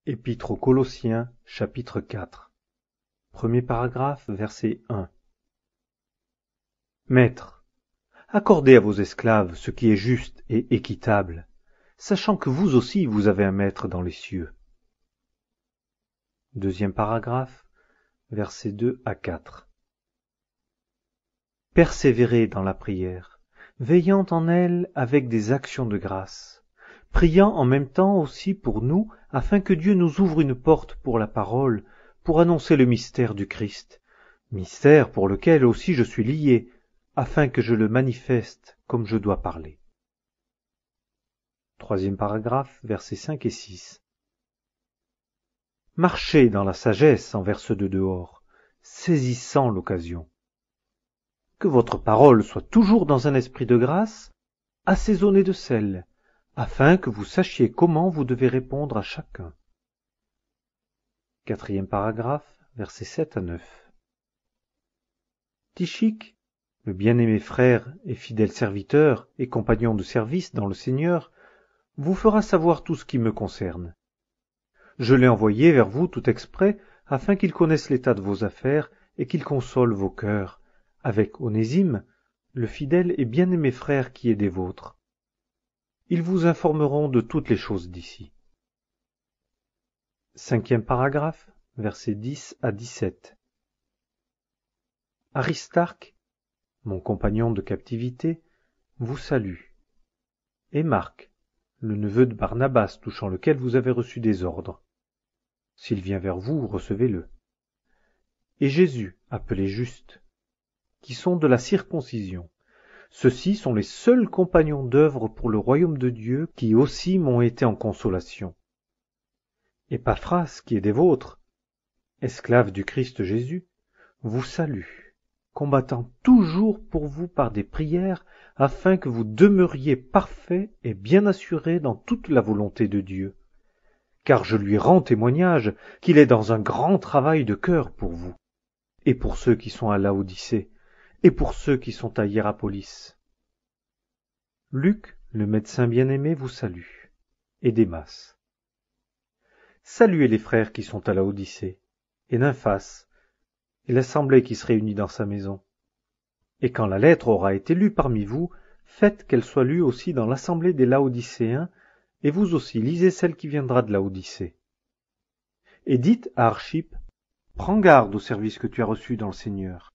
Épître aux Colossiens, chapitre 4. Premier paragraphe, verset 1. Maîtres, accordez à vos esclaves ce qui est juste et équitable, sachant que vous aussi vous avez un maître dans les cieux. Deuxième paragraphe, versets 2 à 4. Persévérez dans la prière, veillant en elle avec des actions de grâce, priant en même temps aussi pour nous, afin que Dieu nous ouvre une porte pour la parole, pour annoncer le mystère du Christ, mystère pour lequel aussi je suis lié, afin que je le manifeste comme je dois parler. Troisième paragraphe, versets 5 et 6. Marchez dans la sagesse envers ceux de dehors, saisissant l'occasion. Que votre parole soit toujours dans un esprit de grâce, assaisonné de sel, afin que vous sachiez comment vous devez répondre à chacun. Quatrième paragraphe, versets 7 à 9. Tychique, le bien-aimé frère et fidèle serviteur et compagnon de service dans le Seigneur, vous fera savoir tout ce qui me concerne. Je l'ai envoyé vers vous tout exprès, afin qu'il connaisse l'état de vos affaires et qu'il console vos cœurs, avec Onésime, le fidèle et bien-aimé frère qui est des vôtres. Ils vous informeront de toutes les choses d'ici. Cinquième paragraphe, versets 10 à 17. Aristarque, mon compagnon de captivité, vous salue. Et Marc, le neveu de Barnabas, touchant lequel vous avez reçu des ordres. S'il vient vers vous, recevez-le. Et Jésus, appelé Juste, qui sont de la circoncision. Ceux-ci sont les seuls compagnons d'œuvre pour le royaume de Dieu qui aussi m'ont été en consolation. Épaphras, qui est des vôtres, esclave du Christ Jésus, vous salue, combattant toujours pour vous par des prières, afin que vous demeuriez parfaits et bien assurés dans toute la volonté de Dieu. Car je lui rends témoignage qu'il est dans un grand travail de cœur pour vous, et pour ceux qui sont à Laodicée, et pour ceux qui sont à Hiérapolis. Luc, le médecin bien-aimé, vous salue, et Démas. Saluez les frères qui sont à Laodicée, et Nymphas, et l'assemblée qui se réunit dans sa maison. Et quand la lettre aura été lue parmi vous, faites qu'elle soit lue aussi dans l'assemblée des Laodicéens, et vous aussi lisez celle qui viendra de Laodicée. Et dites à Archippe, prends garde au service que tu as reçu dans le Seigneur,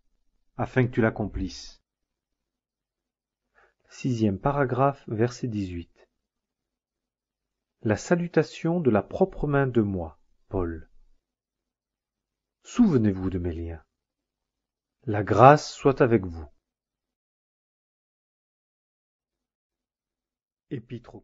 afin que tu l'accomplisses. Sixième paragraphe, verset 18. La salutation de la propre main de moi, Paul. Souvenez-vous de mes liens. La grâce soit avec vous. Épître aux